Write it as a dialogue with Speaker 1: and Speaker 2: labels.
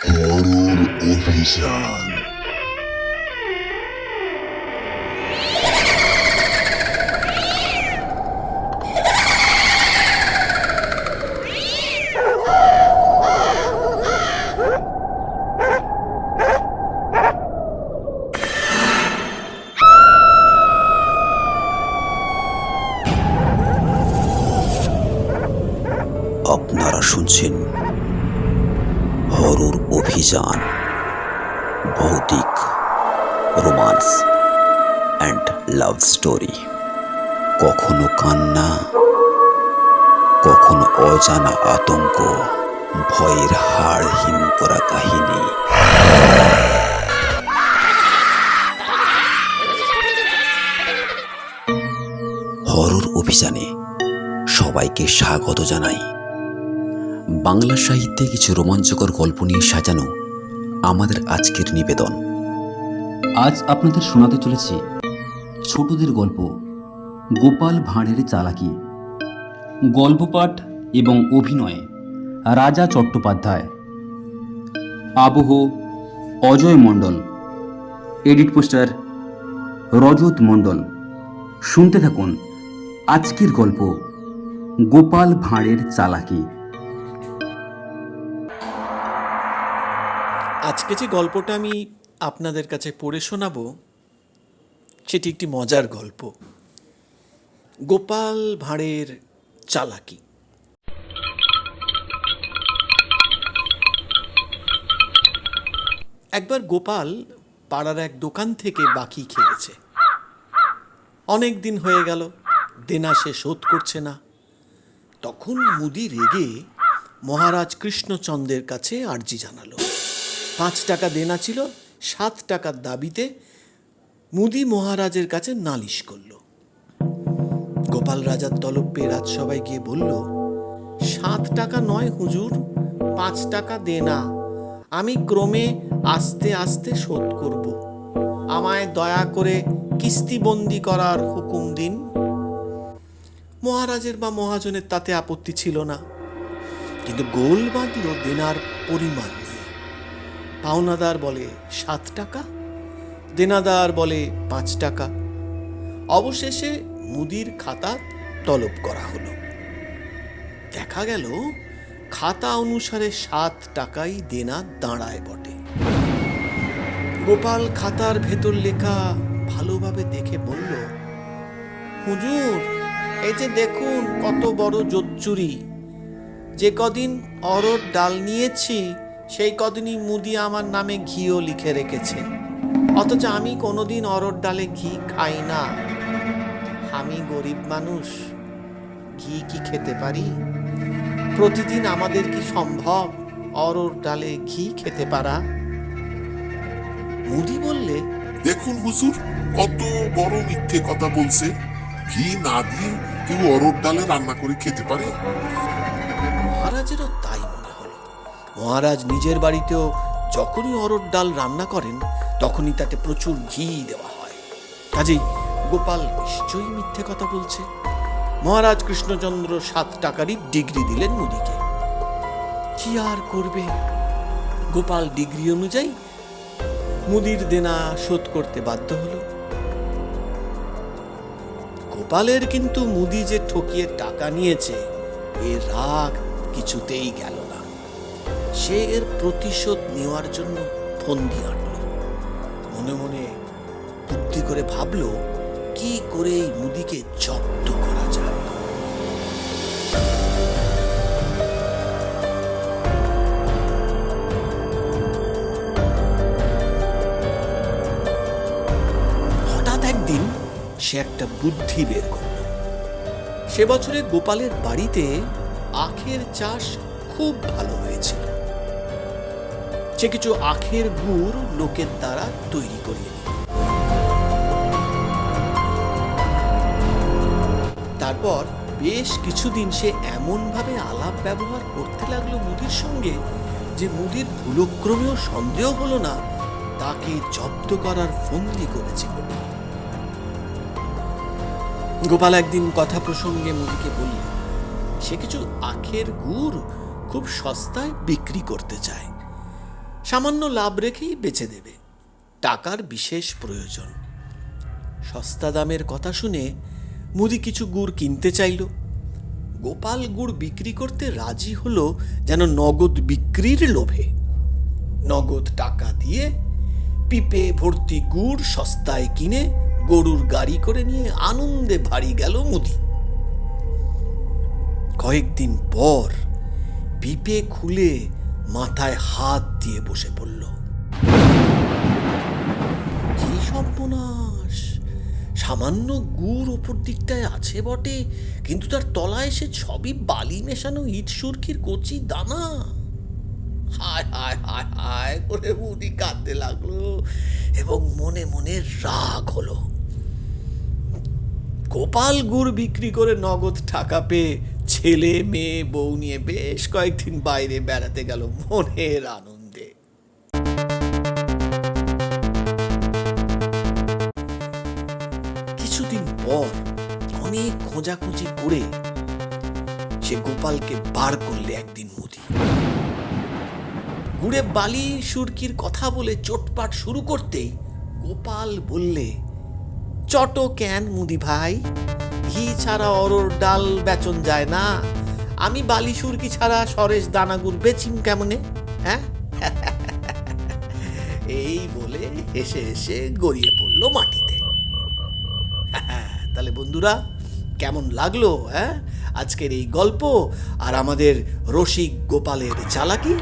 Speaker 1: Horror অভিযান।
Speaker 2: আপনারা শুনছেন হরর অভিযান, ভৌতিক, রোমান্স অ্যান্ড লাভ স্টোরি। কখনো কান্না, কখনো অজানা আতঙ্ক, ভয়ের হাড় হিম করা কাহিনী। হরর অভিযানে সবাইকে স্বাগত জানাই। বাংলা সাহিত্যে কিছু রোমাঞ্চকর গল্প নিয়ে সাজানো আমাদের আজকের নিবেদন।
Speaker 3: আজ আপনাদের শোনাতে চলেছি ছোটদের গল্প গোপাল ভাঁড়ের চালাকি। গল্প পাঠ এবং অভিনয়ে রাজা চট্টোপাধ্যায়, আবহ অজয় মণ্ডল, এডিট পোস্টার রজত মণ্ডল। শুনতে থাকুন আজকের গল্প গোপাল ভাঁড়ের চালাকি।
Speaker 4: আজকে যে গল্পটা আমি আপনাদের কাছে পড়ে শোনাবো সেটি একটি মজার গল্প, গোপাল ভাঁড়ের চালাকি। একবার গোপাল পাড়ার এক দোকান থেকে বাকি খেয়েছে। অনেক দিন হয়ে গেল, দেনা সে শোধ করছে না। তখন মুদি রেগে মহারাজ কৃষ্ণচন্দ্রের কাছে আর্জি জানালো। 5 টাকা দেনা ছিল, 7 টাকার দাবিতে মুদি মহারাজের কাছে নালিশ করল। গোপাল রাজার তলব পেয়ে রাজসভায় গিয়ে বলল, 7 টাকা নয় হুজুর, 5 টাকা দেনা। আমি ক্রমে আস্তে আস্তে শোধ করব। আমায় দয়া করে কিস্তিবন্দি করার হুকুম দিন। মহারাজের বা মহাজনের তাতে আপত্তি ছিল না, কিন্তু গোল বাঁধল দেনার পরিমাণ নিয়ে। পাওনাদার বলে 7 টাকা, দেনাদার বলে 5 টাকা। অবশেষে মুদির খাতা তলব করা হলো। দেখা গেল খাতা অনুসারে 7 টাকাই দেনা দাঁড়ায় বটে। গোপাল খাতার ভেতর লেখা ভালোভাবে দেখে বলল, হুজুর, এই যে দেখুন কত বড় জোচ্চুরি। যে কদিন অরড় ডাল নিয়েছি সেই কদিনই মুদি আমার নামে ঘিও লিখে রেখেছে, অথচ আমি কোনোদিন অরড় ডালে ঘি খাই না। আমি গরিব মানুষ, ঘি কি খেতে পারি? প্রতিদিন আমাদের কি সম্ভব অরড় ডালে ঘি খেতে পারা? মুদি বললে,
Speaker 1: দেখুন হুজুর, কত বড় মিথ্যে কথা বলছে। ঘি না দিয়ে কেউ অরড় ডালে রান্না করে খেতে পারে?
Speaker 4: মহারাজেরও তাই মনে হলো। মহারাজ নিজের বাড়িতেও যখনই অরড় ডাল রান্না করেন তখনই তাতে প্রচুর ঘি দেওয়া হয়। কাজেই গোপাল নিশ্চয়ই মিথ্যে কথা বলছে। মহারাজ কৃষ্ণচন্দ্র 7 টাকারই ডিগ্রি দিলেন মুদিকে। কি আর করবে, গোপাল ডিগ্রি অনুযায়ী মুদির দেনা শোধ করতে বাধ্য হলো। গোপালের কিন্তু মুদি যে ঠকিয়ে টাকা নিয়েছে এর রাগ কিছুতেই গেল না। সে এর প্রতিশোধ নেওয়ার জন্য ফন্দি আঁটল। মনে মনে বুদ্ধি করে ভাবল কি করে এই মুদিকে জব্দ করা যায়। হঠাৎ একদিন সে একটা বুদ্ধি বের করল। সে বছরে গোপালের বাড়িতে আখের চাষ খুব ভালো হয়েছিল। সে কিছু আখের গুড় লোকের দ্বারা তৈরি করিয়ে নিল। তারপর বেশ কিছুদিন সে এমনভাবে আলাপ ব্যবহার করতে লাগলো মুদির সঙ্গে যে মুদির ভুলক্রমেও সন্দেহ হলো না তাকে জব্দ করার ফন্দি করেছে গোপাল। গোপাল একদিন কথা প্রসঙ্গে মুদিকে বলল সে কিছু আখের গুড় খুব সস্তায় বিক্রি করতে চায়, সামান্য লাভ রেখেই বেচে দেবে, টাকার বিশেষ প্রয়োজন। সস্তা দামের কথা শুনে মুদি কিছু গুড় কিনতে চাইল। গোপাল গুড় বিক্রি করতে রাজি হলো যেন নগদ বিক্রির লোভে। নগদ টাকা দিয়ে পিপে ভর্তি গুড় সস্তায় কিনে গরুর গাড়ি করে নিয়ে আনন্দে বাড়ি গেল মুদি। কয়েকদিন পর পিপে খুলে মাথায় হাত দিয়ে বসে পড়ল। কি সর্বনাশ! সামান্য গুড় ওপর দিকটায় আছে বটে, কিন্তু তার তলায় সে সবই বালি মেশানো ইট সুরকির কচি দানা। হায় হায় হায় হায় করে মুদি কাঁদতে লাগলো এবং মনে মনে রাগ হলো। গোপাল গুড় বিক্রি করে নগদ টাকা পেয়ে ছেলে মেয়ে বউ নিয়ে বেশ কয়েকদিন বাইরে বেড়াতে গেল মনের আনন্দে। কিছুদিন পর অনেক খোঁজাখুঁজি করে সে গোপালকে বার করলে একদিন মুদি। গুড়ে বালি সুরকির কথা বলে চোটপাট শুরু করতেই গোপাল বললে, চটো কেন মুদি ভাই? ঘি ছাড়া অরর ডাল বেচন যায় না, আমি বালি সুরকি ছাড়া সরেশ দানাগুড় বেচিম কেমনে? হ্যাঁ? এই বলে হেসে হেসে গড়িয়ে পড়ল মাটিতে। তাহলে বন্ধুরা, কেমন লাগলো আজকের এই গল্প আর আমাদের রসিক গোপালের চালাকি?